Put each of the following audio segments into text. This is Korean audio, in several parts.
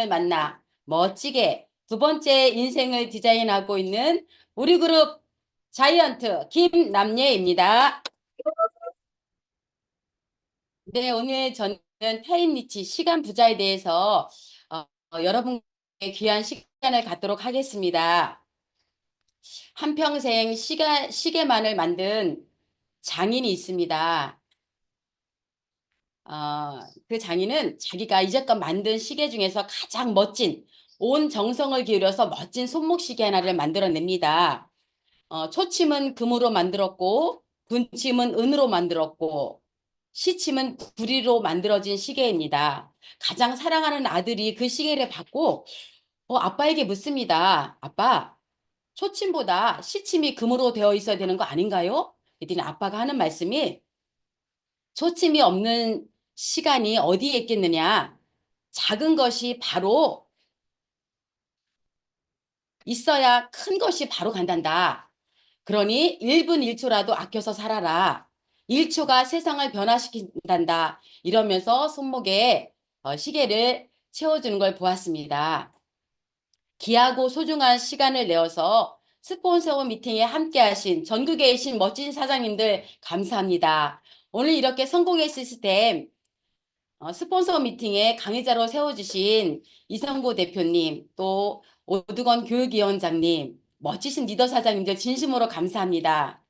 만나 멋지게 두 번째 인생을 디자인하고 있는 우리 그룹 자이언트 김남예입니다. 네, 오늘 저는 타임 리치 시간 부자에 대해서 여러분께 귀한 시간을 갖도록 하겠습니다. 한평생 시계만을 만든 장인이 있습니다. 그 장인은 자기가 이제껏 만든 시계 중에서 가장 멋진 온 정성을 기울여서 멋진 손목시계 하나를 만들어냅니다. 초침은 금으로 만들었고 군침은 은으로 만들었고 시침은 구리로 만들어진 시계입니다. 가장 사랑하는 아들이 그 시계를 받고 아빠에게 묻습니다. 아빠, 초침보다 시침이 금으로 되어 있어야 되는 거 아닌가요? 그랬더니 아빠가 하는 말씀이 초침이 없는 시간이 어디에 있겠느냐? 작은 것이 바로 있어야 큰 것이 바로 간단다. 그러니 1분 1초라도 아껴서 살아라. 1초가 세상을 변화시킨단다. 이러면서 손목에 시계를 채워주는 걸 보았습니다. 귀하고 소중한 시간을 내어서 스폰서 미팅에 함께하신 전국에 계신 멋진 사장님들 감사합니다. 오늘 이렇게 성공의 시스템 스폰서 미팅에 강의자로 세워주신 이성구 대표님, 또 오두건 교육위원장님, 멋지신 리더 사장님들 진심으로 감사합니다.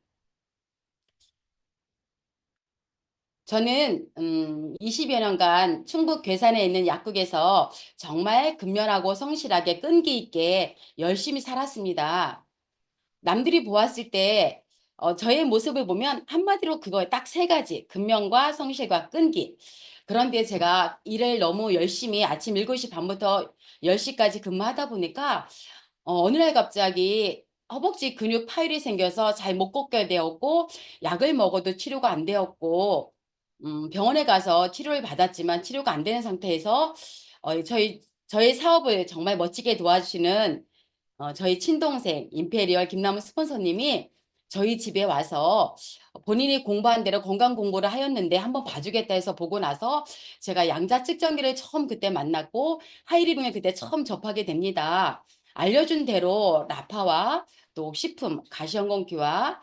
저는 20여 년간 충북 괴산에 있는 약국에서 정말 근면하고 성실하게 끈기 있게 열심히 살았습니다. 남들이 보았을 때 저의 모습을 보면 한마디로 그거에 딱 세 가지, 근면과 성실과 끈기. 그런데 제가 일을 너무 열심히 아침 7시 반부터 10시까지 근무하다 보니까 어느 날 갑자기 허벅지 근육 파열이 생겨서 잘 못 걷게 되었고 약을 먹어도 치료가 안 되었고 병원에 가서 치료를 받았지만 치료가 안 되는 상태에서 저희 사업을 정말 멋지게 도와주시는 저희 친동생 임페리얼 김남우 스폰서님이 저희 집에 와서 본인이 공부한 대로 건강 공부를 하였는데 한번 봐주겠다 해서 보고 나서 제가 양자 측정기를 처음 그때 만났고 하이리빙을 그때 처음 접하게 됩니다. 알려준 대로 라파와 또 식품, 가시형공기와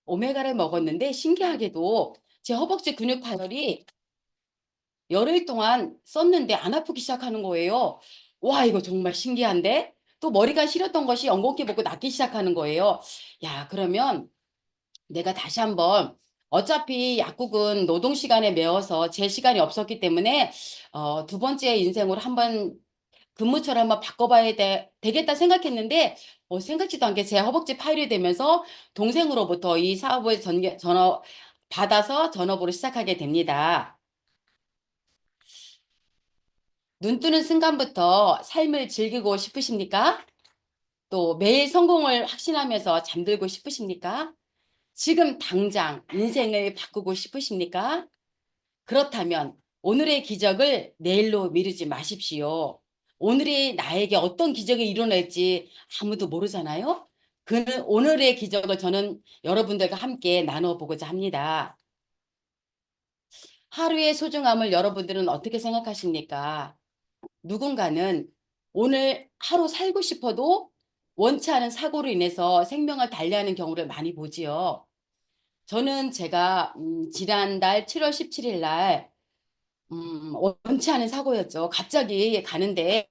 오메가를 먹었는데 신기하게도 제 허벅지 근육 파열이 열흘 동안 썼는데 안 아프기 시작하는 거예요. 와, 이거 정말 신기한데? 또 머리가 시렸던 것이 엉겅퀴 먹고 낫기 시작하는 거예요. 야, 그러면 내가 다시 한번 어차피 약국은 노동 시간에 매워서 제 시간이 없었기 때문에 두 번째 인생으로 한번 근무처를 한번 바꿔봐야 되겠다 생각했는데 생각지도 않게 제 허벅지 파열이 되면서 동생으로부터 이 사업을 전업 받아서 전업으로 시작하게 됩니다. 눈 뜨는 순간부터 삶을 즐기고 싶으십니까? 또 매일 성공을 확신하면서 잠들고 싶으십니까? 지금 당장 인생을 바꾸고 싶으십니까? 그렇다면 오늘의 기적을 내일로 미루지 마십시오. 오늘이 나에게 어떤 기적이 일어날지 아무도 모르잖아요. 오늘의 기적을 저는 여러분들과 함께 나눠보고자 합니다. 하루의 소중함을 여러분들은 어떻게 생각하십니까? 누군가는 오늘 하루 살고 싶어도 원치 않은 사고로 인해서 생명을 달리하는 경우를 많이 보지요. 저는 제가 지난달 7월 17일 날 원치 않은 사고였죠. 갑자기 가는데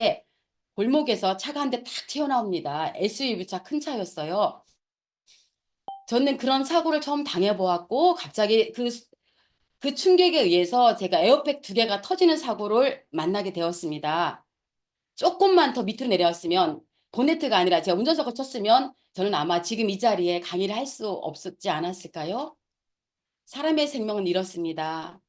골목에서 차가 한 대 탁 튀어나옵니다. SUV차 큰 차였어요. 저는 그런 사고를 처음 당해보았고 갑자기 그 충격에 의해서 제가 에어백 두 개가 터지는 사고를 만나게 되었습니다. 조금만 더 밑으로 내려왔으면 보네트가 아니라 제가 운전석을 쳤으면 저는 아마 지금 이 자리에 강의를 할 수 없었지 않았을까요? 사람의 생명은 이렇습니다.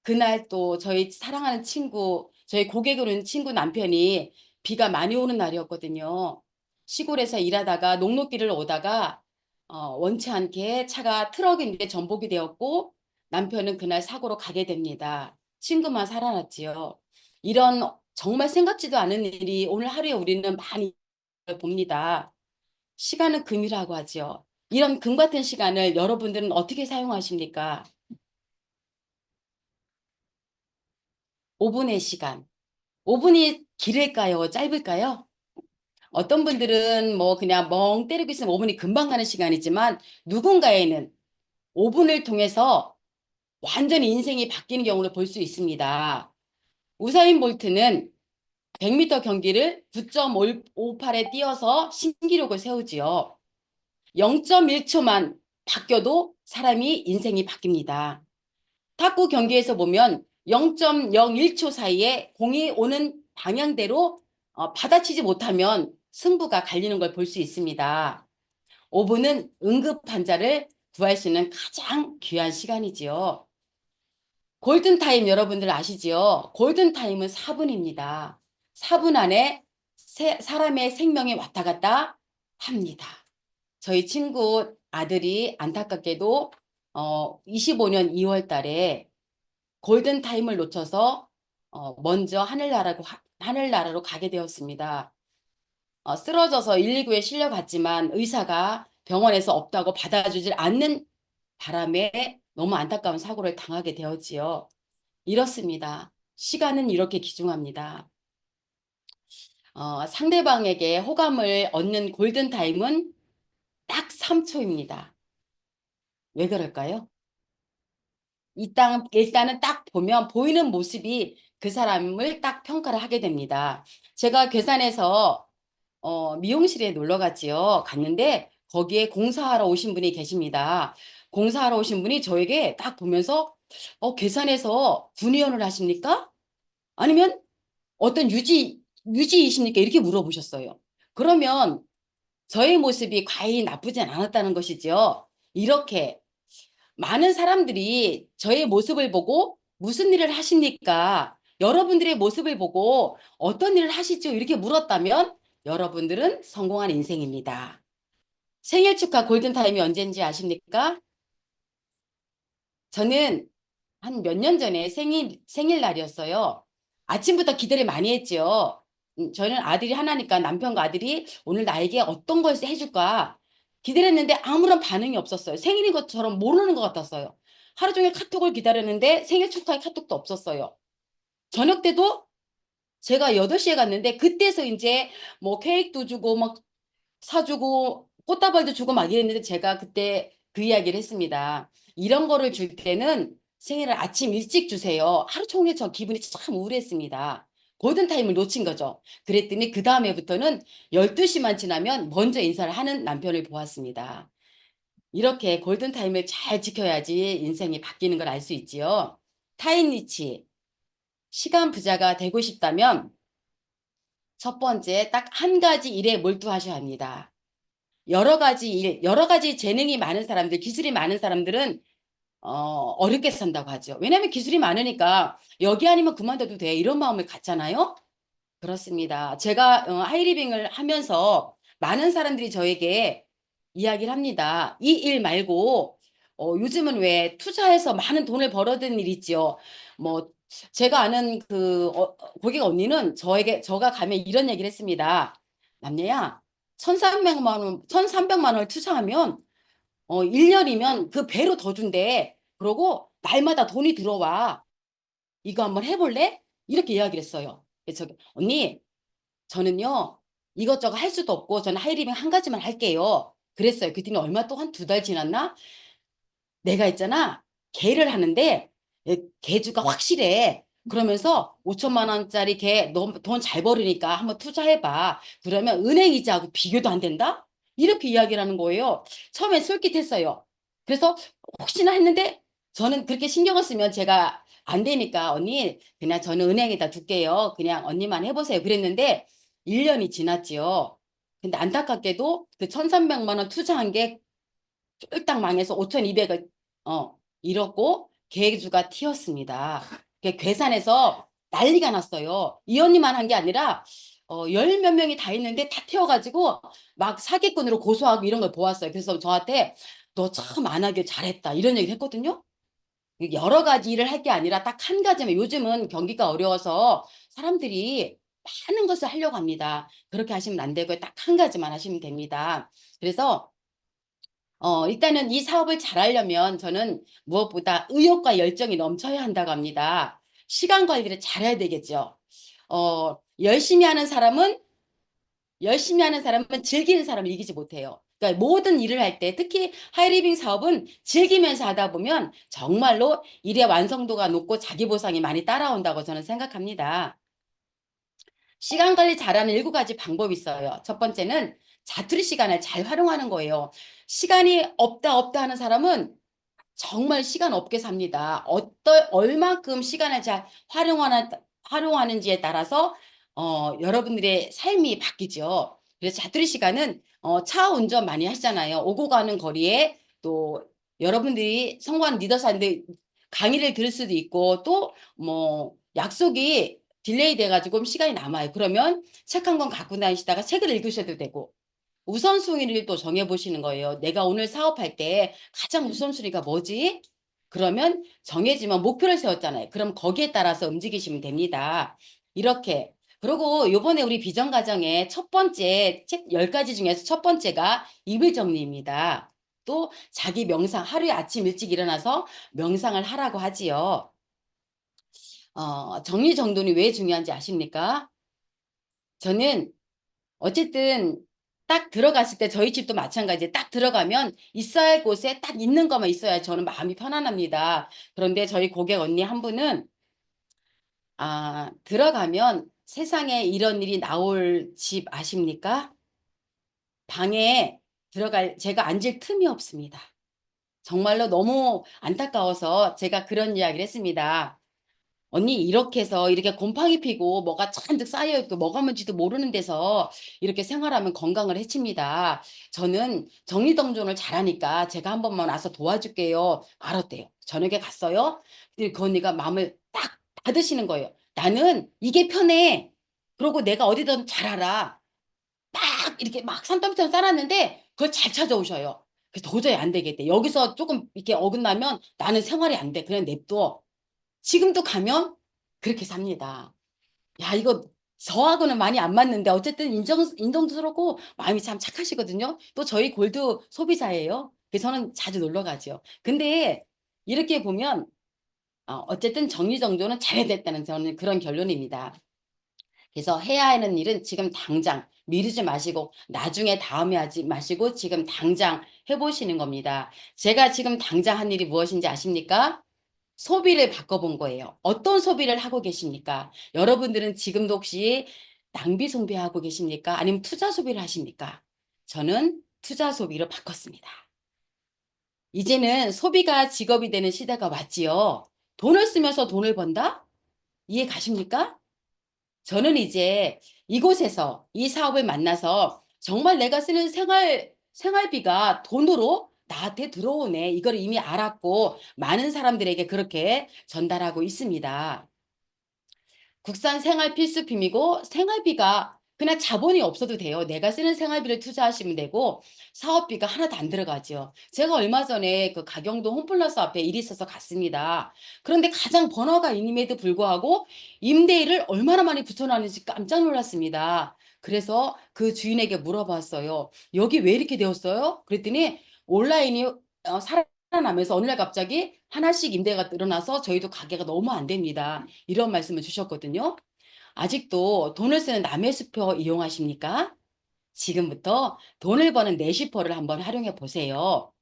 그날 또 저희 사랑하는 친구, 저희 고객으로 있는 친구 남편이 비가 많이 오는 날이었거든요. 시골에서 일하다가 녹록길을 오다가 원치 않게 차가 트럭인데 전복이 되었고 남편은 그날 사고로 가게 됩니다. 친구만 살아났지요. 이런 정말 생각지도 않은 일이 오늘 하루에 우리는 많이 봅니다. 시간은 금이라고 하죠. 이런 금 같은 시간을 여러분들은 어떻게 사용하십니까? 5분의 시간. 5분이 길을까요? 짧을까요? 어떤 분들은 뭐 그냥 멍 때리고 있으면 5분이 금방 가는 시간이지만 누군가에는 5분을 통해서 완전히 인생이 바뀌는 경우를 볼 수 있습니다. 우사인 볼트는 100m 경기를 9.58에 뛰어서 신기록을 세우지요. 0.1초만 바뀌어도 사람이 인생이 바뀝니다. 탁구 경기에서 보면 0.01초 사이에 공이 오는 방향대로 받아치지 못하면 승부가 갈리는 걸 볼 수 있습니다. 5분은 응급 환자를 구할 수 있는 가장 귀한 시간이지요. 골든타임 여러분들 아시지요? 골든타임은 4분입니다. 4분 안에 사람의 생명이 왔다 갔다 합니다. 저희 친구 아들이 안타깝게도 25년 2월 달에 골든타임을 놓쳐서 먼저 하늘나라로 가게 되었습니다. 쓰러져서 119에 실려갔지만 의사가 병원에서 없다고 받아주질 않는 바람에 너무 안타까운 사고를 당하게 되었지요. 이렇습니다. 시간은 이렇게 귀중합니다. 상대방에게 호감을 얻는 골든타임은 딱 3초입니다. 왜 그럴까요? 일단은 딱 보면 보이는 모습이 그 사람을 딱 평가를 하게 됩니다. 제가 괴산에서 미용실에 놀러 갔지요. 갔는데 거기에 공사하러 오신 분이 계십니다. 공사하러 오신 분이 저에게 딱 보면서 괴산에서 군의원을 하십니까? 아니면 어떤 유지이십니까? 이렇게 물어보셨어요. 그러면 저의 모습이 과히 나쁘진 않았다는 것이죠. 이렇게 많은 사람들이 저의 모습을 보고 무슨 일을 하십니까? 여러분들의 모습을 보고 어떤 일을 하시죠? 이렇게 물었다면 여러분들은 성공한 인생입니다. 생일 축하 골든타임이 언제인지 아십니까? 저는 한 몇 년 전에 생일날이었어요. 아침부터 기대를 많이 했죠. 저는 아들이 하나니까 남편과 아들이 오늘 나에게 어떤 걸 해줄까 기대를 했는데 아무런 반응이 없었어요. 생일인 것처럼 모르는 것 같았어요. 하루 종일 카톡을 기다렸는데 생일 축하의 카톡도 없었어요. 저녁 때도 제가 8시에 갔는데 그때서 이제 뭐 케이크도 주고 막 사주고 꽃다발도 주고 막 이랬는데 제가 그때 그 이야기를 했습니다. 이런 거를 줄 때는 생일을 아침 일찍 주세요. 하루 종일 저 기분이 참 우울했습니다. 골든타임을 놓친 거죠. 그랬더니 그 다음에부터는 12시만 지나면 먼저 인사를 하는 남편을 보았습니다. 이렇게 골든타임을 잘 지켜야지 인생이 바뀌는 걸 알 수 있지요. 타임리치, 시간 부자가 되고 싶다면 첫 번째 딱 한 가지 일에 몰두하셔야 합니다. 여러 가지 일, 여러 가지 재능이 많은 사람들, 기술이 많은 사람들은 어렵게 산다고 하죠. 왜냐하면 기술이 많으니까 여기 아니면 그만둬도 돼. 이런 마음을 갖잖아요. 그렇습니다. 제가 하이리빙을 하면서 많은 사람들이 저에게 이야기를 합니다. 이 일 말고 요즘은 왜 투자해서 많은 돈을 벌어든 일 있죠. 뭐 제가 아는 그 고객 언니는 저가 가면 이런 얘기를 했습니다. 남녀야 1300만 원을 투자하면 1년이면 그 배로 더 준대. 그러고 날마다 돈이 들어와. 이거 한번 해볼래? 이렇게 이야기를 했어요. 그래서 언니 저는요 이것저것 할 수도 없고 저는 하이리빙 한 가지만 할게요. 그랬어요. 그랬더니 얼마 또 한 2달 지났나? 내가 있잖아 개를 하는데 개주가 확실해. 그러면서 5천만 원짜리 개 너 돈 잘 벌으니까 한번 투자해봐. 그러면 은행 이자하고 비교도 안 된다? 이렇게 이야기를 하는 거예요. 처음엔 솔깃했어요. 그래서 혹시나 했는데 저는 그렇게 신경을 쓰면 제가 안 되니까 언니 그냥 저는 은행에다 둘게요. 그냥 언니만 해보세요. 그랬는데 1년이 지났지요. 근데 안타깝게도 그 1,300만 원 투자한 게 쫄딱 망해서 5,200을 잃었고 계주가 튀었습니다. 괴산에서 난리가 났어요. 이 언니만 한 게 아니라 열 몇 명이 다 있는데 다 튀어가지고 막 사기꾼으로 고소하고 이런 걸 보았어요. 그래서 저한테 너 참 안 하길 잘했다 이런 얘기를 했거든요. 여러 가지 일을 할 게 아니라 딱 한 가지면 요즘은 경기가 어려워서 사람들이 많은 것을 하려고 합니다. 그렇게 하시면 안 되고요. 딱 한 가지만 하시면 됩니다. 그래서 일단은 이 사업을 잘하려면 저는 무엇보다 의욕과 열정이 넘쳐야 한다고 합니다. 시간 관리를 잘해야 되겠죠. 열심히 하는 사람은 즐기는 사람을 이기지 못해요. 그러니까 모든 일을 할 때 특히 하이리빙 사업은 즐기면서 하다 보면 정말로 일의 완성도가 높고 자기 보상이 많이 따라온다고 저는 생각합니다. 시간 관리 잘하는 7가지 방법이 있어요. 첫 번째는 자투리 시간을 잘 활용하는 거예요. 시간이 없다 하는 사람은 정말 시간 없게 삽니다. 얼만큼 시간을 잘 활용하는지에 따라서 여러분들의 삶이 바뀌죠. 그래서 자투리 시간은 차 운전 많이 하시잖아요. 오고 가는 거리에 또 여러분들이 성공한 리더사인데 강의를 들을 수도 있고 또 뭐 약속이 딜레이 돼가지고 시간이 남아요. 그러면 책 한 권 갖고 다니시다가 책을 읽으셔도 되고 우선순위를 또 정해보시는 거예요. 내가 오늘 사업할 때 가장 우선순위가 뭐지? 그러면 정해지면 목표를 세웠잖아요. 그럼 거기에 따라서 움직이시면 됩니다. 이렇게. 그리고 요번에 우리 비전 과정의 첫 번째 책 10가지 중에서 첫 번째가 이불 정리입니다. 또 자기 명상, 하루에 아침 일찍 일어나서 명상을 하라고 하지요. 정리정돈이 왜 중요한지 아십니까? 저는 어쨌든 딱 들어갔을 때 저희 집도 마찬가지예요. 딱 들어가면 있어야 할 곳에 딱 있는 것만 있어야 저는 마음이 편안합니다. 그런데 저희 고객 언니 한 분은 들어가면 세상에 이런 일이 나올 집 아십니까? 방에 제가 앉을 틈이 없습니다. 정말로 너무 안타까워서 제가 그런 이야기를 했습니다. 언니 이렇게 해서 이렇게 곰팡이 피고 뭐가 잔뜩 쌓여있고 뭐가 뭔지도 모르는 데서 이렇게 생활하면 건강을 해칩니다. 저는 정리정돈을 잘하니까 제가 한 번만 와서 도와줄게요. 알았대요. 저녁에 갔어요. 근데 그 언니가 마음을 딱 받으시는 거예요. 나는 이게 편해. 그러고 내가 어디든 잘 알아. 막 이렇게 막 산더미처럼 쌓았는데 그걸 잘 찾아오셔요. 그래서 도저히 안 되겠대. 여기서 조금 이렇게 어긋나면 나는 생활이 안 돼. 그냥 냅둬. 지금도 가면 그렇게 삽니다. 야, 이거 저하고는 많이 안 맞는데 어쨌든 인정스럽고 마음이 참 착하시거든요. 또 저희 골드 소비자예요. 그래서 저는 자주 놀러 가죠. 근데 이렇게 보면 어쨌든 정리정돈은 잘해야 됐다는 저는 그런 결론입니다. 그래서 해야 하는 일은 지금 당장 미루지 마시고 나중에 다음에 하지 마시고 지금 당장 해보시는 겁니다. 제가 지금 당장 한 일이 무엇인지 아십니까? 소비를 바꿔본 거예요. 어떤 소비를 하고 계십니까? 여러분들은 지금도 혹시 낭비 소비하고 계십니까? 아니면 투자 소비를 하십니까? 저는 투자 소비로 바꿨습니다. 이제는 소비가 직업이 되는 시대가 왔지요. 돈을 쓰면서 돈을 번다? 이해 가십니까? 저는 이제 이곳에서 이 사업을 만나서 정말 내가 쓰는 생활비가 돈으로 나한테 들어오네. 이걸 이미 알았고 많은 사람들에게 그렇게 전달하고 있습니다. 국산 생활 필수품이고 생활비가 그냥 자본이 없어도 돼요. 내가 쓰는 생활비를 투자하시면 되고 사업비가 하나도 안 들어가죠. 제가 얼마 전에 그 가경동 홈플러스 앞에 일이 있어서 갔습니다. 그런데 가장 번화가 인임에도 불구하고 임대일을 얼마나 많이 붙여놨는지 깜짝 놀랐습니다. 그래서 그 주인에게 물어봤어요. 여기 왜 이렇게 되었어요? 그랬더니 온라인이 살아나면서 어느 날 갑자기 하나씩 임대가 늘어나서 저희도 가게가 너무 안 됩니다. 이런 말씀을 주셨거든요. 아직도 돈을 쓰는 남의 수표 이용하십니까? 지금부터 돈을 버는 내시퍼를 한번 활용해 보세요.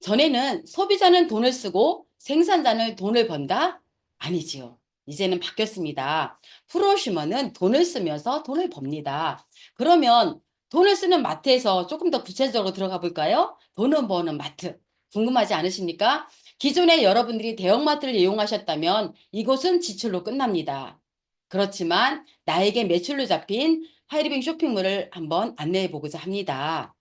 전에는 소비자는 돈을 쓰고 생산자는 돈을 번다? 아니지요. 이제는 바뀌었습니다. 프로슈머는 돈을 쓰면서 돈을 법니다. 그러면 돈을 쓰는 마트에서 조금 더 구체적으로 들어가 볼까요? 돈을 버는 마트. 궁금하지 않으십니까? 기존에 여러분들이 대형마트를 이용하셨다면 이곳은 지출로 끝납니다. 그렇지만 나에게 매출로 잡힌 하이리빙 쇼핑몰을 한번 안내해 보고자 합니다.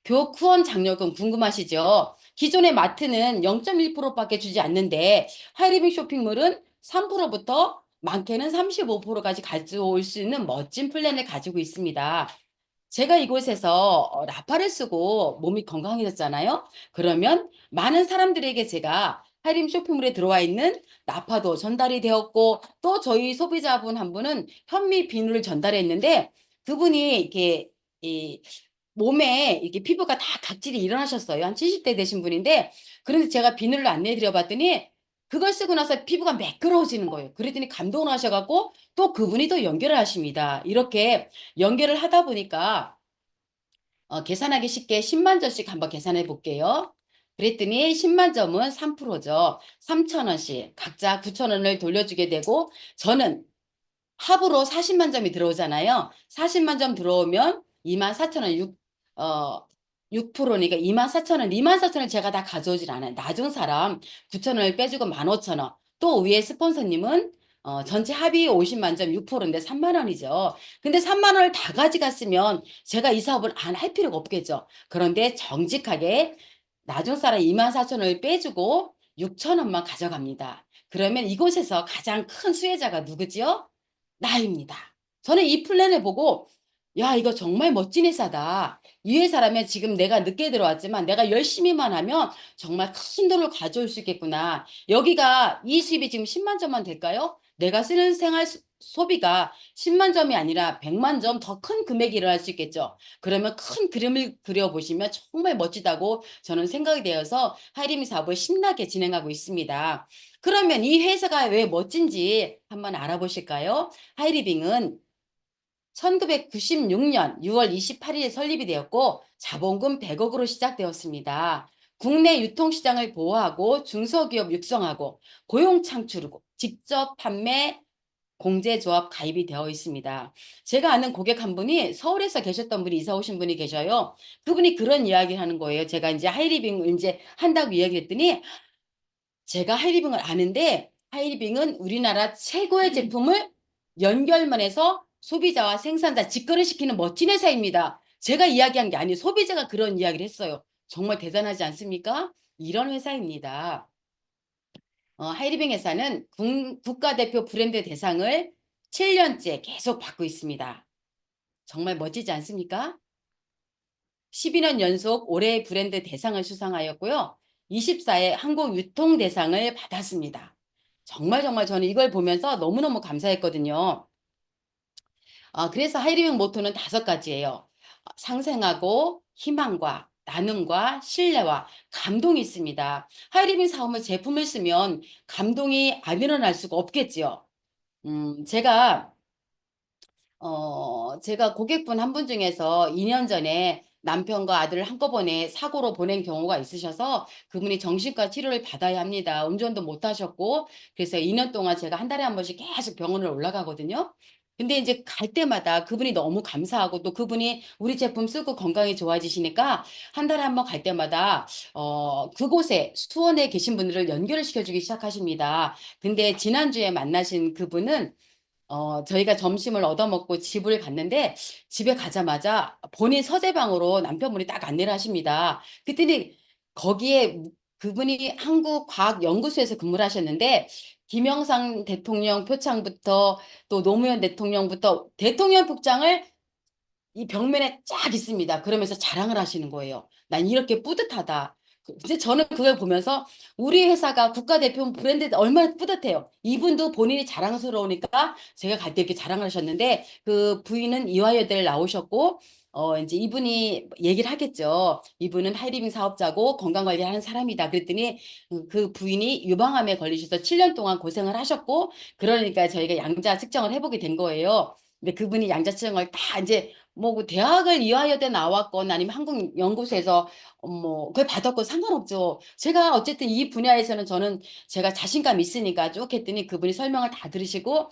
교쿠원 장려금 궁금하시죠? 기존의 마트는 0.1%밖에 주지 않는데 하이리빙 쇼핑몰은 3%부터 많게는 35%까지 가져올 수 있는 멋진 플랜을 가지고 있습니다. 제가 이곳에서 라파를 쓰고 몸이 건강해졌잖아요. 그러면 많은 사람들에게 제가 하이림 쇼핑몰에 들어와 있는 나파도 전달이 되었고 또 저희 소비자분 한 분은 현미 비누를 전달했는데 그분이 이렇게 이 몸에 이렇게 피부가 다 각질이 일어나셨어요. 한 70대 되신 분인데 그런데 제가 비누를 안내해 드려 봤더니 그걸 쓰고 나서 피부가 매끄러워지는 거예요. 그랬더니 감동을 하셔 갖고 또 그분이 또 연결을 하십니다. 이렇게 연결을 하다 보니까 계산하기 쉽게 10만 점씩 한번 계산해 볼게요. 그랬더니 10만 점은 3%죠. 3천 원씩 각자 9천 원을 돌려주게 되고 저는 합으로 40만 점이 들어오잖아요. 40만 점 들어오면 24,000원 6%니까 24,000원, 24,000원 제가 다 가져오질 않아요. 나중 사람 9,000원을 빼주고 15,000원. 또 위에 스폰서님은 전체 합이 50만 점 6%인데 3만 원이죠. 근데 3만 원을 다 가져갔으면 제가 이 사업을 안 할 필요가 없겠죠. 그런데 정직하게 나중 사람 24,000원을 빼주고 6천 원만 가져갑니다. 그러면 이곳에서 가장 큰 수혜자가 누구지요? 나입니다. 저는 이 플랜을 보고 야 이거 정말 멋진 회사다. 이 회사라면 지금 내가 늦게 들어왔지만 내가 열심히만 하면 정말 큰 돈을 가져올 수 있겠구나. 여기가 이 수입이 지금 10만 점만 될까요? 내가 쓰는 생활 소비가 10만 점이 아니라 100만 점 더 큰 금액이 일어날 수 있겠죠. 그러면 큰 그림을 그려보시면 정말 멋지다고 저는 생각이 되어서 하이리미 사업을 신나게 진행하고 있습니다. 그러면 이 회사가 왜 멋진지 한번 알아보실까요? 하이리빙은 1996년 6월 28일에 설립이 되었고 자본금 100억으로 시작되었습니다. 국내 유통시장을 보호하고 중소기업 육성하고 고용 창출하고 직접 판매 공제조합 가입이 되어 있습니다. 제가 아는 고객 한 분이 서울에서 계셨던 분이 이사 오신 분이 계셔요. 그분이 그런 이야기를 하는 거예요. 제가 이제 하이리빙을 이제 한다고 이야기했더니 제가 하이리빙을 아는데 하이리빙은 우리나라 최고의 제품을 연결만 해서 소비자와 생산자 직거래 시키는 멋진 회사입니다. 제가 이야기한 게 아니에요. 소비자가 그런 이야기를 했어요. 정말 대단하지 않습니까? 이런 회사입니다. 하이리빙 회사는 국가대표 브랜드 대상을 7년째 계속 받고 있습니다. 정말 멋지지 않습니까? 12년 연속 올해의 브랜드 대상을 수상하였고요. 24회 한국 유통 대상을 받았습니다. 정말 정말 저는 이걸 보면서 너무너무 감사했거든요. 그래서 하이리빙 모토는 5가지예요. 상생하고 희망과 나눔과 신뢰와 감동이 있습니다. 하이리빙 사업을 제품을 쓰면 감동이 안 일어날 수가 없겠지요. 제가 고객분 한 분 중에서 2년 전에 남편과 아들을 한꺼번에 사고로 보낸 경우가 있으셔서 그분이 정신과 치료를 받아야 합니다. 운전도 못 하셨고, 그래서 2년 동안 제가 한 달에 한 번씩 계속 병원을 올라가거든요. 근데 이제 갈 때마다 그분이 너무 감사하고 또 그분이 우리 제품 쓰고 건강이 좋아지시니까 한 달에 한 번 갈 때마다 그곳에 수원에 계신 분들을 연결을 시켜주기 시작하십니다. 근데 지난주에 만나신 그분은 저희가 점심을 얻어먹고 집을 갔는데 집에 가자마자 본인 서재방으로 남편분이 딱 안내를 하십니다. 그랬더니 거기에 그분이 한국과학연구소에서 근무를 하셨는데 김영삼 대통령 표창부터 또 노무현 대통령부터 대통령 복장을 이 벽면에 쫙 있습니다. 그러면서 자랑을 하시는 거예요. 난 이렇게 뿌듯하다. 이제 저는 그걸 보면서 우리 회사가 국가대표 브랜드 얼마나 뿌듯해요. 이분도 본인이 자랑스러우니까 제가 갈 때 이렇게 자랑을 하셨는데 그 부인은 이화여대를 나오셨고 이제 이분이 얘기를 하겠죠. 이분은 하이리빙 사업자고 건강관리를 하는 사람이다. 그랬더니 그 부인이 유방암에 걸리셔서 7년 동안 고생을 하셨고 그러니까 저희가 양자 측정을 해보게 된 거예요. 근데 그분이 양자 측정을 다 이제 뭐 대학을 이화여대 나왔건 아니면 한국 연구소에서 뭐 그걸 받았건 상관없죠. 제가 어쨌든 이 분야에서는 저는 제가 자신감 있으니까 쭉 했더니 그분이 설명을 다 들으시고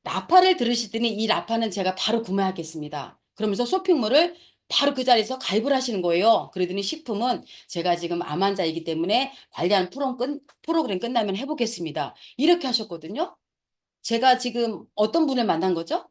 라파를 들으시더니 이 라파는 제가 바로 구매하겠습니다. 그러면서 쇼핑몰을 바로 그 자리에서 가입을 하시는 거예요. 그러더니 식품은 제가 지금 암 환자이기 때문에 관리하는 프로그램 끝나면 해보겠습니다. 이렇게 하셨거든요. 제가 지금 어떤 분을 만난 거죠?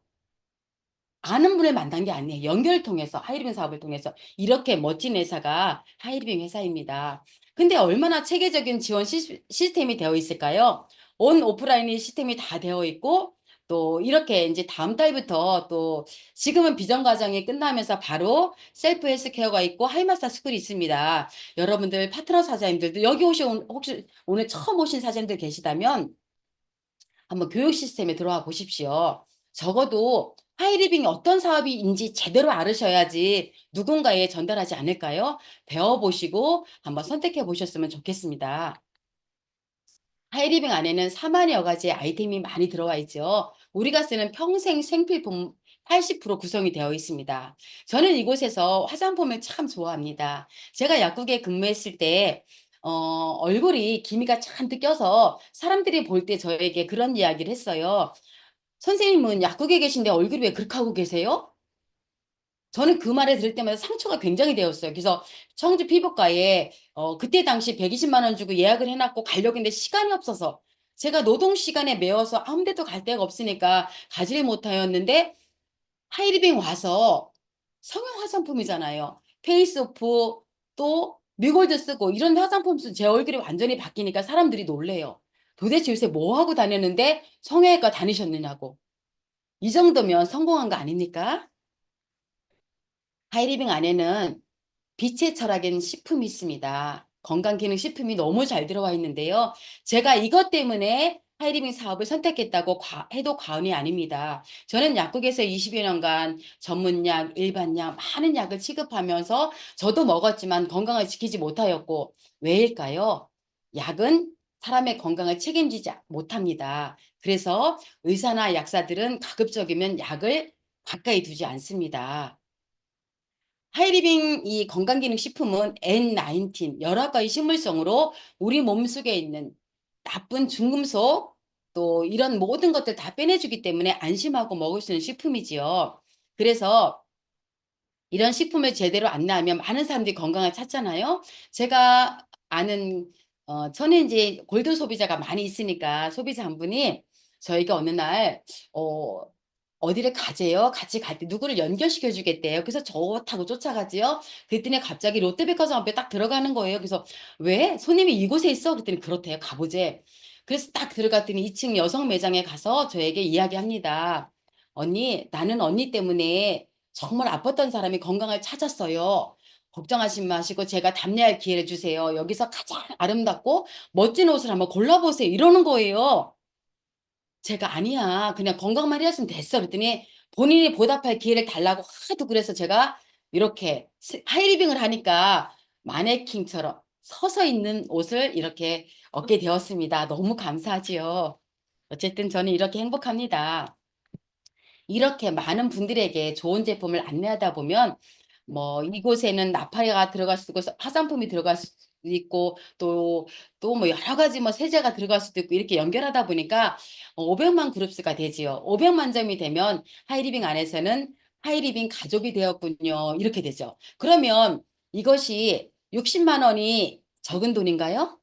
아는 분을 만난 게 아니에요. 연결을 통해서 하이리빙 사업을 통해서 이렇게 멋진 회사가 하이리빙 회사입니다. 근데 얼마나 체계적인 지원 시스템이 되어 있을까요? 온 오프라인이 시스템이 다 되어 있고 또 이렇게 이제 다음 달부터 또 지금은 비전 과정이 끝나면서 바로 셀프 헬스케어가 있고 하이마사 스쿨이 있습니다. 여러분들 파트너 사장님들도 여기 오신 혹시 오늘 처음 오신 사장님들 계시다면 한번 교육 시스템에 들어와 보십시오. 적어도 하이리빙이 어떤 사업인지 제대로 알으셔야지 누군가에 전달하지 않을까요? 배워보시고 한번 선택해 보셨으면 좋겠습니다. 하이리빙 안에는 4만여 가지의 아이템이 많이 들어와 있죠. 우리가 쓰는 평생 생필품 80% 구성이 되어 있습니다. 저는 이곳에서 화장품을 참 좋아합니다. 제가 약국에 근무했을 때 얼굴이 기미가 잔뜩 껴서 사람들이 볼 때 저에게 그런 이야기를 했어요. "선생님은 약국에 계신데 얼굴이 왜 그렇게 하고 계세요?" 저는 그 말을 들을 때마다 상처가 굉장히 되었어요. 그래서 청주 피부과에 그때 당시 120만 원 주고 예약을 해 놨고 가려고 했는데 시간이 없어서 제가 노동 시간에 매여서 아무 데도 갈 데가 없으니까 가지를 못하였는데, 하이리빙 와서 성형 화장품이잖아요. 페이스오프 또 뮤골드 쓰고 이런 화장품 쓰면 제 얼굴이 완전히 바뀌니까 사람들이 놀래요. 도대체 요새 뭐 하고 다녔는데 성형외과 다니셨느냐고. 이 정도면 성공한 거 아닙니까? 하이리빙 안에는 빛의 철학인 식품이 있습니다. 건강기능식품이 너무 잘 들어와 있는데요. 제가 이것 때문에 하이리빙 사업을 선택했다고 해도 과언이 아닙니다. 저는 약국에서 20여 년간 전문약, 일반약, 많은 약을 취급하면서 저도 먹었지만 건강을 지키지 못하였고, 왜일까요? 약은 사람의 건강을 책임지지 못합니다. 그래서 의사나 약사들은 가급적이면 약을 가까이 두지 않습니다. 하이리빙 이 건강기능식품은 N19 여러 가지 식물성으로 우리 몸속에 있는 나쁜 중금속 또 이런 모든 것들 다 빼내주기 때문에 안심하고 먹을 수 있는 식품이지요. 그래서 이런 식품을 제대로 안 나으면 많은 사람들이 건강을 찾잖아요. 제가 아는 저는 이제 골드 소비자가 많이 있으니까 소비자 한 분이 저희가 어느 날 어 어디를 가재요. 같이 갈 때 누구를 연결시켜 주겠대요. 그래서 좋다고 쫓아가지요. 그랬더니 갑자기 롯데백화점 앞에 딱 들어가는 거예요. 그래서 "왜? 손님이 이곳에 있어?" 그랬더니 "그렇대요. 가 보재." 그래서 딱 들어갔더니 2층 여성 매장에 가서 저에게 이야기합니다. "언니, 나는 언니 때문에 정말 아팠던 사람이 건강을 찾았어요. 걱정하지 마시고 제가 답례할 기회를 주세요. 여기서 가장 아름답고 멋진 옷을 한번 골라보세요." 이러는 거예요. 제가 "아니야. 그냥 건강만 해줬으면 됐어." 그랬더니 본인이 보답할 기회를 달라고 하도 그래서 제가 이렇게 하이리빙을 하니까 마네킹처럼 서서 있는 옷을 이렇게 얻게 되었습니다. 너무 감사하지요. 어쨌든 저는 이렇게 행복합니다. 이렇게 많은 분들에게 좋은 제품을 안내하다 보면 뭐 이곳에는 나팔이가 들어갈 수도 있고 화장품이 들어갈 수도 있고 또 뭐 여러 가지 뭐 세제가 들어갈 수도 있고 이렇게 연결하다 보니까 500만 그룹수가 되지요. 500만 점이 되면 하이리빙 안에서는 '하이리빙 가족이 되었군요.' 이렇게 되죠. 그러면 이것이 60만 원이 적은 돈인가요?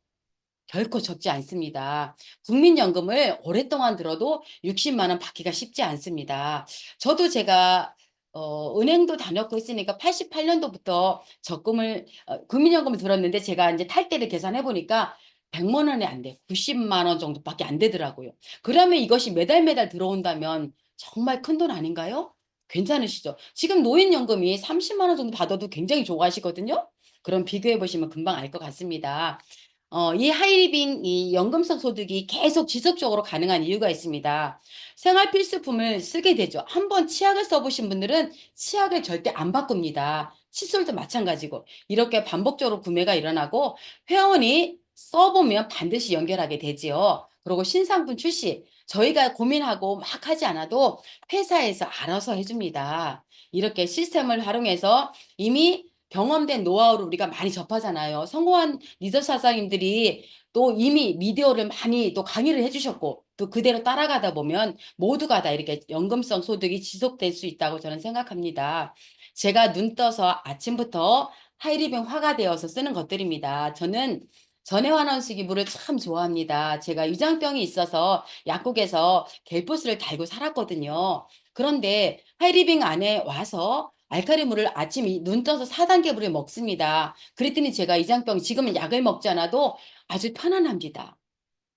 결코 적지 않습니다. 국민연금을 오랫동안 들어도 60만 원 받기가 쉽지 않습니다. 저도 제가 은행도 다녔고 했으니까 88년도부터 적금을 국민연금을 들었는데 제가 이제 탈때를 계산해 보니까 100만 원이 안 돼요. 90만 원 정도밖에 안 되더라고요. 그러면 이것이 매달 매달 들어온다면 정말 큰돈 아닌가요? 괜찮으시죠? 지금 노인연금이 30만 원 정도 받아도 굉장히 좋아하시거든요. 그럼 비교해 보시면 금방 알 것 같습니다. 이 하이리빙 이 연금성 소득이 계속 지속적으로 가능한 이유가 있습니다. 생활 필수품을 쓰게 되죠. 한번 치약을 써보신 분들은 치약을 절대 안 바꿉니다. 칫솔도 마찬가지고 이렇게 반복적으로 구매가 일어나고 회원이 써보면 반드시 연결하게 되지요. 그리고 신상품 출시 저희가 고민하고 막 하지 않아도 회사에서 알아서 해줍니다. 이렇게 시스템을 활용해서 이미 경험된 노하우를 우리가 많이 접하잖아요. 성공한 리더 사장님들이 또 이미 미디어를 많이 또 강의를 해 주셨고 또 그대로 따라가다 보면 모두가 다 이렇게 연금성 소득이 지속될 수 있다고 저는 생각합니다. 제가 눈 떠서 아침부터 하이리빙 화가 되어서 쓰는 것들입니다. 저는 전해환원수기물을 참 좋아합니다. 제가 위장병이 있어서 약국에서 겔포스를 달고 살았거든요. 그런데 하이리빙 안에 와서 알칼리물을 아침 눈 떠서 4단계 물을 먹습니다. 그랬더니 제가 위장병 지금은 약을 먹지 않아도 아주 편안합니다.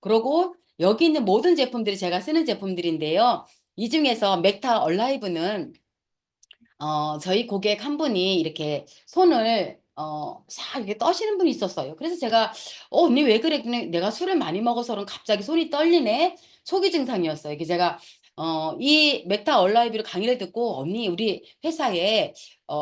그러고 여기 있는 모든 제품들이 제가 쓰는 제품들인데요. 이 중에서 맥타 얼라이브는 저희 고객 한 분이 이렇게 손을 싹 이렇게 떠시는 분이 있었어요. 그래서 제가 언니 왜 그래?" 그랬더니 "내가 술을 많이 먹어서 그럼 갑자기 손이 떨리네." 초기 증상이었어요. 그래서 제가 이 맥타 얼라이브를 강의를 듣고 "언니 우리 회사에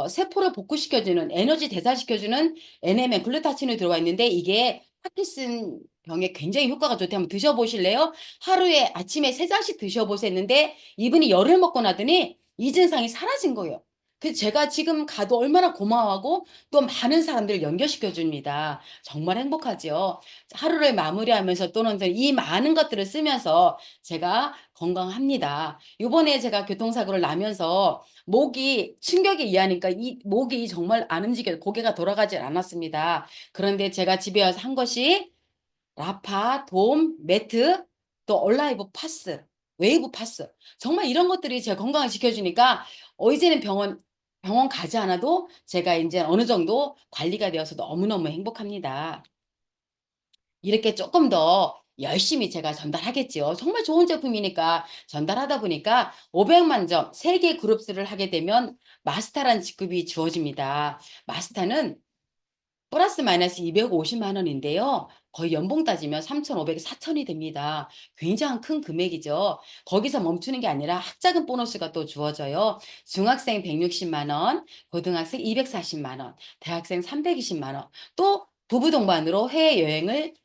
세포를 복구시켜 주는 에너지 대사시켜 주는 NMN 글루타친이 들어가 있는데 이게 파킨슨 병에 굉장히 효과가 좋대. 한번 드셔보실래요? 하루에 아침에 3잔씩 드셔보셨는데 이분이 열을 먹고 나더니 이 증상이 사라진 거예요. 그래서 제가 지금 가도 얼마나 고마워하고 또 많은 사람들을 연결시켜 줍니다. 정말 행복하죠. 하루를 마무리하면서 또는 이 많은 것들을 쓰면서 제가 건강합니다. 요번에 제가 교통사고를 나면서 목이 충격에 의하니까 이 목이 정말 안 움직여요. 고개가 돌아가질 않았습니다. 그런데 제가 집에 와서 한 것이 라파, 돔, 매트, 또 얼라이브 파스, 웨이브 파스. 정말 이런 것들이 제 건강을 지켜주니까 이제는 병원 가지 않아도 제가 이제 어느 정도 관리가 되어서 너무너무 행복합니다. 이렇게 조금 더 열심히 제가 전달하겠죠. 정말 좋은 제품이니까 전달하다 보니까 500만 점, 3개 그룹스를 하게 되면 마스터라는 직급이 주어집니다. 마스터는 플러스 마이너스 250만 원인데요. 거의 연봉 따지면 3,500, 4천이 됩니다. 굉장히 큰 금액이죠. 거기서 멈추는 게 아니라 학자금 보너스가 또 주어져요. 중학생 160만 원, 고등학생 240만 원, 대학생 320만 원, 또 부부 동반으로 해외여행을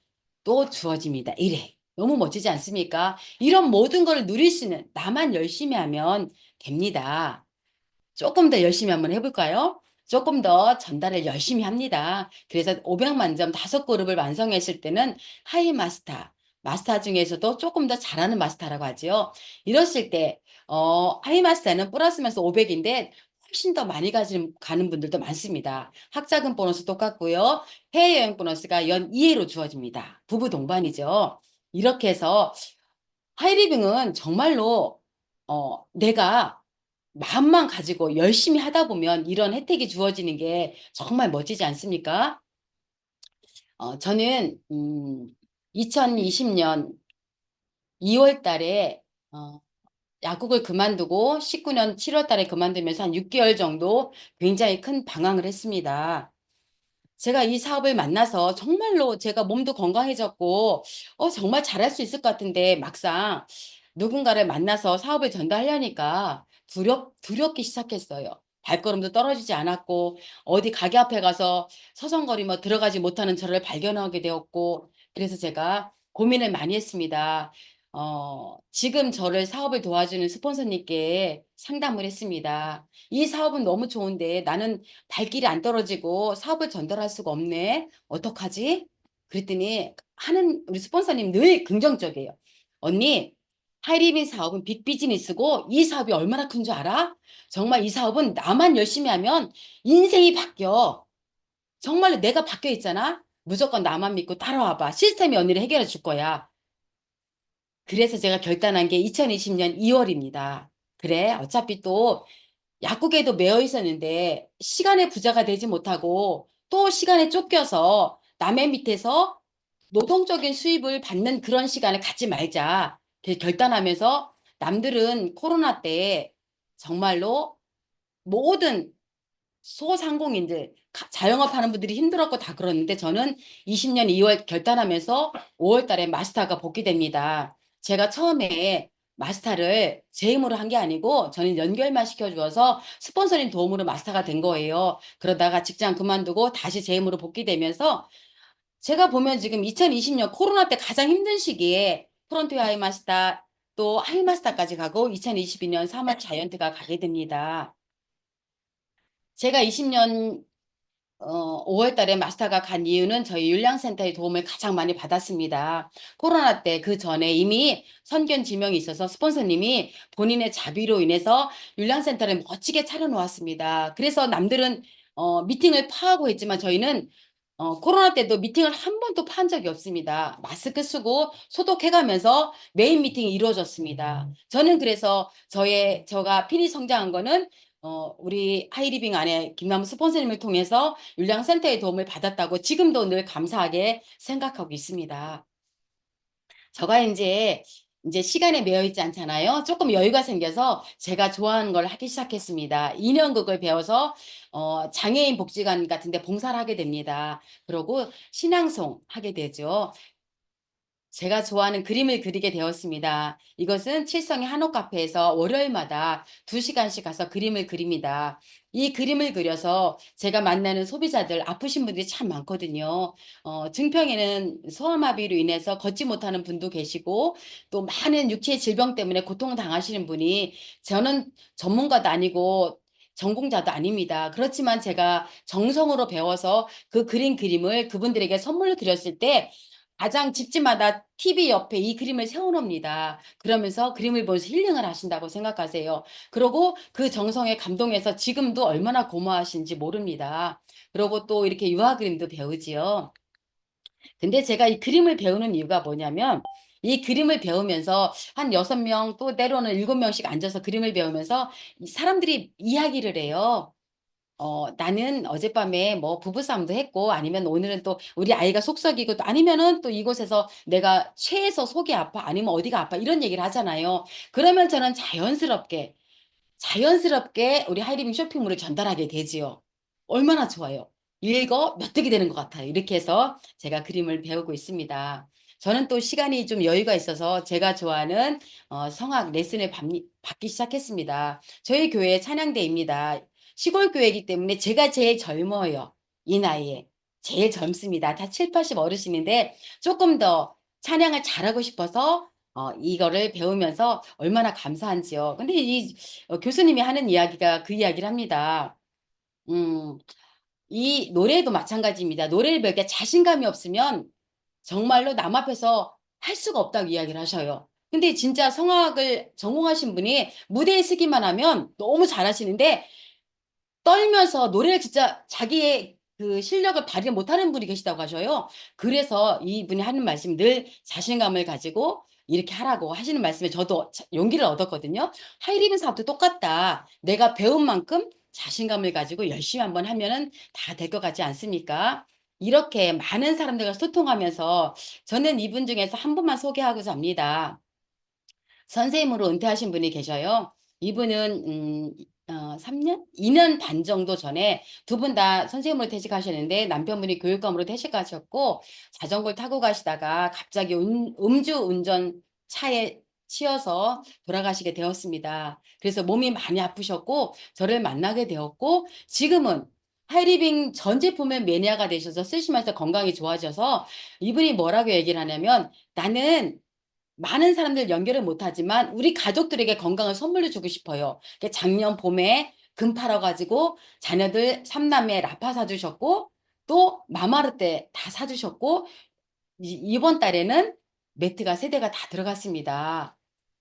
또 주어집니다. 이래. 너무 멋지지 않습니까? 이런 모든 걸 누릴 수는 나만 열심히 하면 됩니다. 조금 더 열심히 한번 해볼까요? 조금 더 전달을 열심히 합니다. 그래서 500만 점 5그룹을 완성했을 때는 하이 마스터, 마스터 중에서도 조금 더 잘하는 마스터라고 하죠. 이랬을 때 하이 마스터는 플러스 마이너스 500인데 훨씬 더 많이 가는 분들도 많습니다. 학자금 보너스 똑같고요. 해외여행 보너스가 연 2회로 주어집니다. 부부 동반이죠. 이렇게 해서 하이리빙은 정말로 내가 마음만 가지고 열심히 하다 보면 이런 혜택이 주어지는 게 정말 멋지지 않습니까? 저는 2020년 2월 달에 약국을 그만두고 19년 7월 달에 그만두면서 한 6개월 정도 굉장히 큰 방황을 했습니다. 제가 이 사업을 만나서 정말로 제가 몸도 건강해졌고 정말 잘할 수 있을 것 같은데 막상 누군가를 만나서 사업을 전달하려니까 두렵기 시작했어요. 발걸음도 떨어지지 않았고 어디 가게 앞에 가서 서성거리며 들어가지 못하는 저를 발견하게 되었고 그래서 제가 고민을 많이 했습니다. 지금 저를 사업을 도와주는 스폰서님께 상담을 했습니다. 이 사업은 너무 좋은데 나는 발길이 안 떨어지고 사업을 전달할 수가 없네. 어떡하지? 그랬더니 하는 우리 스폰서님 늘 긍정적이에요. 언니, 하이리빙 사업은 빅비즈니스고 이 사업이 얼마나 큰 줄 알아? 정말 이 사업은 나만 열심히 하면 인생이 바뀌어. 정말로 내가 바뀌어 있잖아. 무조건 나만 믿고 따라와봐. 시스템이 언니를 해결해 줄 거야. 그래서 제가 결단한 게 2020년 2월입니다. 그래, 어차피 또 약국에도 매여 있었는데 시간의 부자가 되지 못하고 또 시간에 쫓겨서 남의 밑에서 노동적인 수입을 받는 그런 시간을 갖지 말자. 결단하면서 남들은 코로나 때 정말로 모든 소상공인들, 자영업하는 분들이 힘들었고 다 그러는데 저는 20년 2월 결단하면서 5월 달에 마스터가 복귀됩니다. 제가 처음에 마스터를 제 힘으로 한 게 아니고 저는 연결만 시켜주어서 스폰서님 도움으로 마스터가 된 거예요. 그러다가 직장 그만두고 다시 제 힘으로 복귀되면서 제가 보면 지금 2020년 코로나 때 가장 힘든 시기에 프론트 하이마스터 또 하이마스터까지 가고 2022년 3월 자이언트가 가게 됩니다. 제가 20년 5월 달에 마스터가 간 이유는 저희 율량센터의 도움을 가장 많이 받았습니다. 코로나 때 그 전에 이미 선견 지명이 있어서 스폰서님이 본인의 자비로 인해서 율량센터를 멋지게 차려놓았습니다. 그래서 남들은 미팅을 파하고 했지만 저희는 코로나 때도 미팅을 한 번도 파한 적이 없습니다. 마스크 쓰고 소독해가면서 메인 미팅이 이루어졌습니다. 저는 그래서 제가 필히 성장한 거는 우리 하이리빙 안에 김남우 스폰서님을 통해서 율량센터의 도움을 받았다고 지금도 늘 감사하게 생각하고 있습니다. 제가 이제 시간에 매여 있지 않잖아요. 조금 여유가 생겨서 제가 좋아하는 걸 하기 시작했습니다. 인형극을 배워서 장애인 복지관 같은 데 봉사를 하게 됩니다. 그러고 신앙송 하게 되죠. 제가 좋아하는 그림을 그리게 되었습니다. 이것은 칠성의 한옥 카페에서 월요일마다 2시간씩 가서 그림을 그립니다. 이 그림을 그려서 제가 만나는 소비자들, 아프신 분들이 참 많거든요. 증평에는 소아마비로 인해서 걷지 못하는 분도 계시고 또 많은 육체 질병 때문에 고통당하시는 분이, 저는 전문가도 아니고 전공자도 아닙니다. 그렇지만 제가 정성으로 배워서 그 그린 그림을 그분들에게 선물로 드렸을 때 가장 집집마다 TV 옆에 이 그림을 세워놓습니다. 그러면서 그림을 보면서 힐링을 하신다고 생각하세요. 그리고 그 정성에 감동해서 지금도 얼마나 고마워하신지 모릅니다. 그리고 또 이렇게 유화 그림도 배우지요. 근데 제가 이 그림을 배우는 이유가 뭐냐면, 이 그림을 배우면서 한 6명 또 때로는 7명씩 앉아서 그림을 배우면서 이 사람들이 이야기를 해요. 나는 어젯밤에 뭐 부부싸움도 했고, 아니면 오늘은 또 우리 아이가 속썩이고, 또 아니면은 또 이곳에서 내가 체해서 속이 아파, 아니면 어디가 아파, 이런 얘기를 하잖아요. 그러면 저는 자연스럽게 우리 하이리빙 쇼핑몰을 전달하게 되지요. 얼마나 좋아요. 읽어 납득이 되는 것 같아요. 이렇게 해서 제가 그림을 배우고 있습니다. 저는 또 시간이 좀 여유가 있어서 제가 좋아하는 성악 레슨을 받기 시작했습니다. 저희 교회 찬양대입니다. 시골 교회이기 때문에 제가 제일 젊어요. 이 나이에. 제일 젊습니다. 다 7, 80 어르신인데 조금 더 찬양을 잘하고 싶어서 이거를 배우면서 얼마나 감사한지요. 근데 이 교수님이 하는 이야기가 그 이야기를 합니다. 음, 이 노래도 마찬가지입니다. 노래를 배울 때 자신감이 없으면 정말로 남 앞에서 할 수가 없다고 이야기를 하셔요. 근데 진짜 성악을 전공하신 분이 무대에 서기만 하면 너무 잘하시는데, 떨면서 노래를 진짜 자기의 그 실력을 발휘 못하는 분이 계시다고 하셔요. 그래서 이분이 하는 말씀, 늘 자신감을 가지고 이렇게 하라고 하시는 말씀에 저도 용기를 얻었거든요. 하이리빙 사업도 똑같다. 내가 배운 만큼 자신감을 가지고 열심히 한번 하면은 다 될 것 같지 않습니까? 이렇게 많은 사람들과 소통하면서 저는 이분 중에서 한 분만 소개하고자 합니다. 선생님으로 은퇴하신 분이 계셔요. 이분은 3년? 2년 반 정도 전에 두 분 다 선생님으로 퇴직하셨는데, 남편분이 교육감으로 퇴직하셨고 자전거를 타고 가시다가 갑자기 음주운전 차에 치여서 돌아가시게 되었습니다. 그래서 몸이 많이 아프셨고 저를 만나게 되었고, 지금은 하이리빙 전 제품의 매니아가 되셔서 쓰시면서 건강이 좋아져서 이분이 뭐라고 얘기를 하냐면, 나는 많은 사람들 연결을 못하지만 우리 가족들에게 건강을 선물로 주고 싶어요. 작년 봄에 금 팔아가지고 자녀들 3남매 라파 사주셨고, 또 마마르떼 다 사주셨고, 이번 달에는 매트가 3대가 다 들어갔습니다.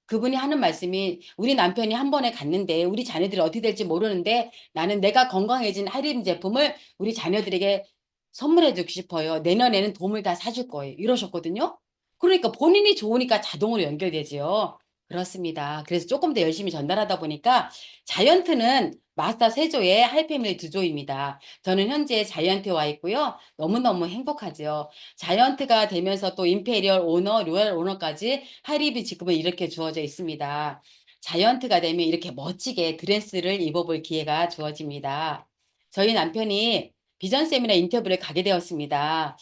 그분이 하는 말씀이, 우리 남편이 한 번에 갔는데 우리 자녀들이 어떻게 될지 모르는데 나는 내가 건강해진 하이림 제품을 우리 자녀들에게 선물해 주고 싶어요. 내년에는 도움을 다 사줄 거예요. 이러셨거든요. 그러니까 본인이 좋으니까 자동으로 연결되지요. 그렇습니다. 그래서 조금 더 열심히 전달하다 보니까, 자이언트는 마스터 3조에 하이패밀리 2조입니다. 저는 현재 자이언트에 와 있고요. 너무너무 행복하죠. 자이언트가 되면서 또 임페리얼 오너, 로얄 오너까지 하이리비 직급은 이렇게 주어져 있습니다. 자이언트가 되면 이렇게 멋지게 드레스를 입어볼 기회가 주어집니다. 저희 남편이 비전 세미나 인터뷰를 가게 되었습니다.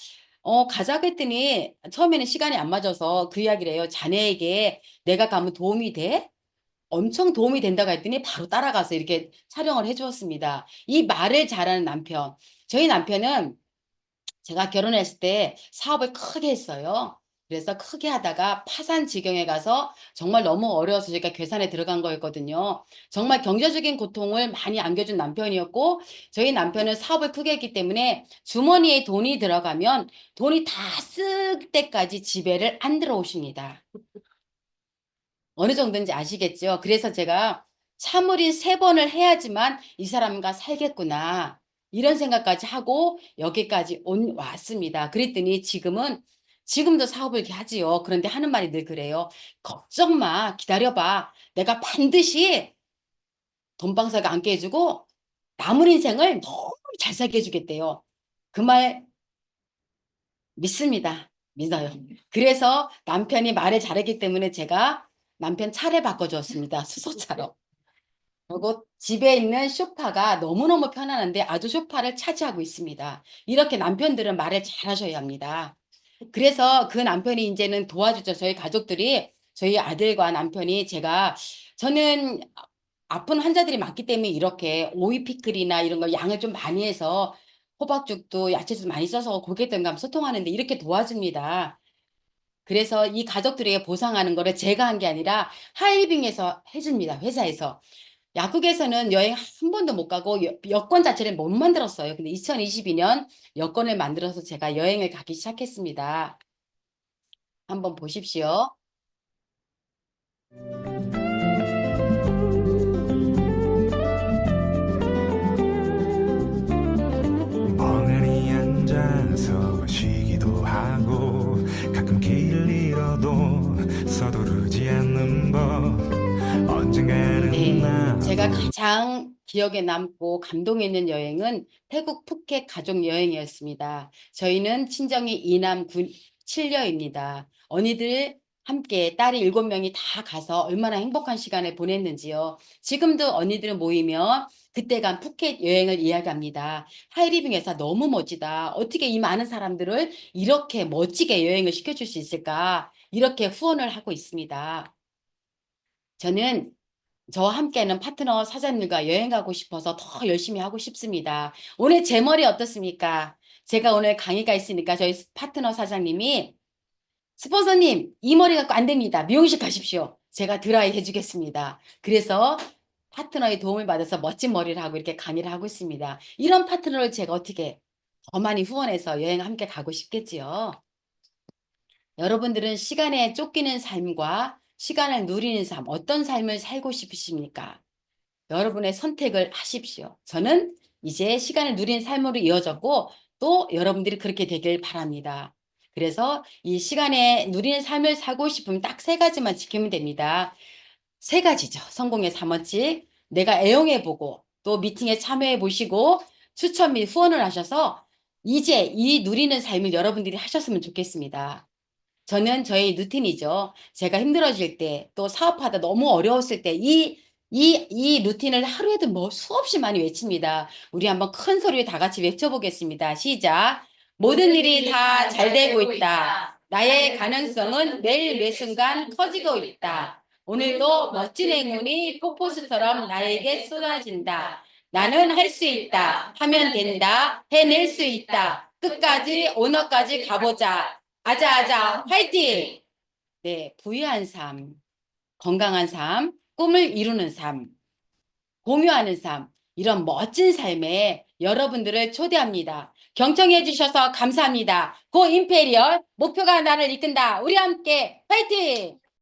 가자고 했더니 처음에는 시간이 안 맞아서 그 이야기를 해요. 자네에게 내가 가면 도움이 돼? 엄청 도움이 된다고 했더니 바로 따라가서 이렇게 촬영을 해 주었습니다. 이 말을 잘하는 남편. 저희 남편은 제가 결혼했을 때 사업을 크게 했어요. 그래서 크게 하다가 파산 지경에 가서 정말 너무 어려워서 제가 괴산에 들어간 거였거든요. 정말 경제적인 고통을 많이 안겨준 남편이었고, 저희 남편은 사업을 크게 했기 때문에 주머니에 돈이 들어가면 돈이 다 쓸 때까지 집에를 안 들어오십니다. 어느 정도인지 아시겠죠? 그래서 제가 참으리 3번을 해야지만 이 사람과 살겠구나, 이런 생각까지 하고 여기까지 왔습니다. 그랬더니 지금도 사업을 이렇게 하지요. 그런데 하는 말이 늘 그래요. 걱정 마, 기다려봐. 내가 반드시 돈방석에 앉게 해주고 남은 인생을 너무 잘 살게 해주겠대요. 그 말 믿습니다. 믿어요. 그래서 남편이 말을 잘하기 때문에 제가 남편 차를 바꿔주었습니다. 수소차로. 그리고 집에 있는 소파가 너무너무 편안한데 아주 소파를 차지하고 있습니다. 이렇게 남편들은 말을 잘하셔야 합니다. 그래서 그 남편이 이제는 도와주죠. 저희 가족들이, 저희 아들과 남편이, 저는 아픈 환자들이 많기 때문에 이렇게 오이 피클이나 이런 거 양을 좀 많이 해서 호박죽도 야채도 많이 써서 고객들과 소통하는데 이렇게 도와줍니다. 그래서 이 가족들에게 보상하는 거를 제가 한 게 아니라 하이빙에서 해줍니다. 회사에서. 약국에서는 여행 한 번도 못 가고 여권 자체를 못 만들었어요. 근데 2022년 여권을 만들어서 제가 여행을 가기 시작했습니다. 한번 보십시오. 멍하니 앉아서 쉬기도 하고 가끔 길 잃어도 서두르지 않는 법 언젠가는 네, 제가 나도 가장 기억에 남고 감동 있는 여행은 태국 푸켓 가족 여행이었습니다. 저희는 친정이 이남 7녀입니다. 언니들 함께 딸이 7명이 다 가서 얼마나 행복한 시간을 보냈는지요. 지금도 언니들 모이면 그때 간 푸켓 여행을 이야기합니다. 하이리빙에서 너무 멋지다. 어떻게 이 많은 사람들을 이렇게 멋지게 여행을 시켜줄 수 있을까? 이렇게 후원을 하고 있습니다. 저는 저와 함께하는 파트너 사장님과 여행 가고 싶어서 더 열심히 하고 싶습니다. 오늘 제 머리 어떻습니까? 제가 오늘 강의가 있으니까 저희 파트너 사장님이 스폰서님, 이 머리 갖고 안 됩니다. 미용실 가십시오. 제가 드라이 해주겠습니다. 그래서 파트너의 도움을 받아서 멋진 머리를 하고 이렇게 강의를 하고 있습니다. 이런 파트너를 제가 어떻게 더 많이 후원해서 여행 함께 가고 싶겠지요. 여러분들은 시간에 쫓기는 삶과 시간을 누리는 삶, 어떤 삶을 살고 싶으십니까? 여러분의 선택을 하십시오. 저는 이제 시간을 누린 삶으로 이어졌고 또 여러분들이 그렇게 되길 바랍니다. 그래서 이 시간에 누리는 삶을 살고 싶으면 딱 세 가지만 지키면 됩니다. 세 가지죠. 성공의 3원칙. 내가 애용해보고 또 미팅에 참여해보시고 추천 및 후원을 하셔서 이제 이 누리는 삶을 여러분들이 하셨으면 좋겠습니다. 저는 저의 루틴이죠. 제가 힘들어질 때, 또 사업하다 너무 어려웠을 때, 이 루틴을 하루에도 뭐 수없이 많이 외칩니다. 우리 한번 큰 소리로 다 같이 외쳐보겠습니다. 시작. 모든 일이 다 잘 되고 있다. 나의 가능성은 매일 매 순간 커지고 있다. 오늘도 멋진 행운이 폭포수처럼 나에게 쏟아진다. 나는 할 수 있다. 하면 된다. 해낼 수 있다. 끝까지 오너까지 가보자. 아자아자 화이팅! 네, 부유한 삶, 건강한 삶, 꿈을 이루는 삶, 공유하는 삶, 이런 멋진 삶에 여러분들을 초대합니다. 경청해 주셔서 감사합니다. 고 임페리얼, 목표가 나를 이끈다. 우리 함께 화이팅!